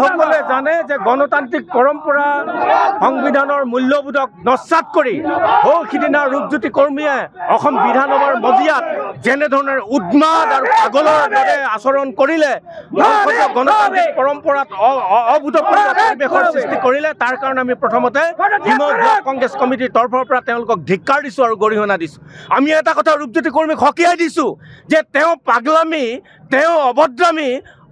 সকলে জানে যে গণতান্ত্ৰিক পৰম্পৰা সংবিধানৰ মূল্যবোধক নস্যাৎ কৰি সিদিনা ৰূপজ্যোতি কৰ্মীয়ে অসম বিধানসভাৰ মজিয়াত যেনেধৰণৰ উন্মাদ আৰু পাগলৰ দৰে আচৰণ কৰিলে গণতান্ত্ৰিক পৰম্পৰাত অভূতপূৰ্ব পৰিৱেশৰ সৃষ্টি কৰিলে তাৰ কাৰণে আমি প্ৰথমতে কংগ্ৰেছ কমিটিৰ তৰফৰ পৰা তেওঁলোকক ধিক্কাৰ দিছোঁ আৰু গৰিহণা দিছোঁ। আমি এটা কথা ৰূপজ্যোতি কৰ্মীক সকীয়াই দিছোঁ যে তেওঁ পাগলামী, তেওঁ অভদ্ৰামী,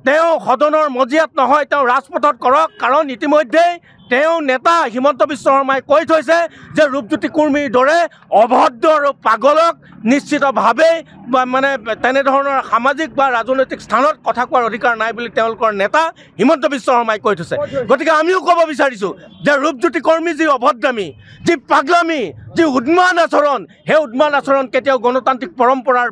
তেওঁ সদনৰ মজিয়াত নহয়, তেওঁ ৰাজপথত কৰক। কাৰণ ইতিমধ্যেই তেওঁ নেতা হিমন্ত বিশ্ব শৰ্মাই কৈ থৈছে যে ৰূপজ্যোতি কৰ্মীৰ দৰে অভদ্ৰ আৰু পাগলক নিশ্চিতভাৱেই মানে তেনেধৰণৰ সামাজিক বা ৰাজনৈতিক স্থানত কথা কোৱাৰ অধিকাৰ নাই বুলি তেওঁলোকৰ নেতা হিমন্ত বিশ্ব শৰ্মাই কৈ থৈছে। গতিকে আমিও ক'ব বিচাৰিছোঁ যে ৰূপজ্যোতি কৰ্মী যি অভদ্ৰামী, যি পাগলামী, যি উন্মাদ আচৰণ, সেই উন্মাদ আচৰণ কেতিয়াও গণতান্ত্ৰিক পৰম্পৰাৰ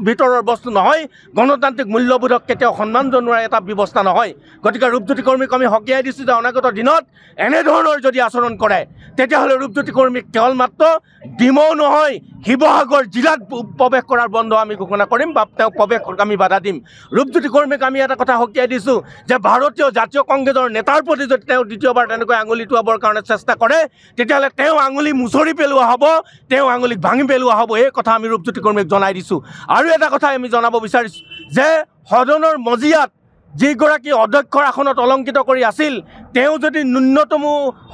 ভিতৰৰ বস্তু নহয়, গণতান্ত্ৰিক মূল্যবোধক কেতিয়াও সন্মান জনোৱাৰ এটা ব্যৱস্থা নহয়। গতিকে ৰূপজ্যোতি কৰ্মীক আমি সকীয়াই দিছোঁ যে অনাগত দিনত এনেধৰণৰ যদি আচৰণ কৰে তেতিয়াহ'লে ৰূপজ্যোতি কৰ্মীক কেৱল মাত্ৰ ডিমৌ নহয় শিৱসাগৰ জিলাত প্ৰৱেশ কৰাৰ বন্ধ আমি ঘোষণা কৰিম বা তেওঁক প্ৰৱেশত আমি বাধা দিম। ৰূপজ্যোতি কৰ্মীক আমি এটা কথা সকীয়াই দিছোঁ যে ভাৰতীয় জাতীয় কংগ্ৰেছৰ নেতাৰ প্ৰতি যদি তেওঁ দ্বিতীয়বাৰ তেনেকৈ আঙুলি টোৱাবৰ কাৰণে চেষ্টা কৰে তেতিয়াহ'লে তেওঁ আঙুলি মুচৰি পেলোৱা হ'ব, তেওঁ আঙুলিক ভাঙি পেলোৱা হ'ব। এই কথা আমি ৰূপজ্যোতি কৰ্মীক জনাই দিছোঁ। আৰু এটা কথা আমি জনাব বিচাৰিছোঁ যে সদনৰ মজিয়াত যিগৰাকী অধ্যক্ষৰ আসনত অলংকিত কৰি আছিল তেওঁ যদি ন্যূনতম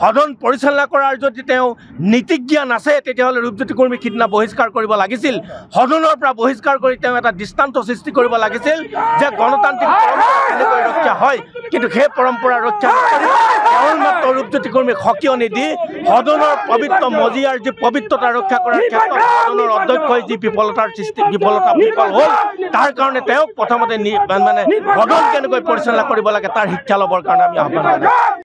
সদন পৰিচালনা কৰাৰ যদি তেওঁ নীতিজ্ঞান আছে তেতিয়াহ'লে ৰূপজ্যোতি কৰ্মীক সিদিনা বহিষ্কাৰ কৰিব লাগিছিল। সদনৰ পৰা বহিষ্কাৰ কৰি তেওঁ এটা দৃষ্টান্ত সৃষ্টি কৰিব লাগিছিল যে গণতান্ত্ৰিক পৰম্পৰা কেনেকৈ ৰক্ষা হয়, কিন্তু সেই পৰম্পৰা ৰক্ষা নকৰি কেৱল মাত্ৰ ৰূপজ্যোতি কৰ্মীক সকীয়নি দি সদনৰ পবিত্ৰ মজিয়াৰ যি পবিত্ৰতা ৰক্ষা কৰাৰ ক্ষেত্ৰত সদনৰ অধ্যক্ষই যি বিফলতা বিফল হ'ল তাৰ কাৰণে তেওঁক প্ৰথমতে মানে সদন কেনেকৈ পৰিচালনা কৰিব লাগে তাৰ শিক্ষা ল'বৰ কাৰণে আমি আহ্বান জনাইছোঁ।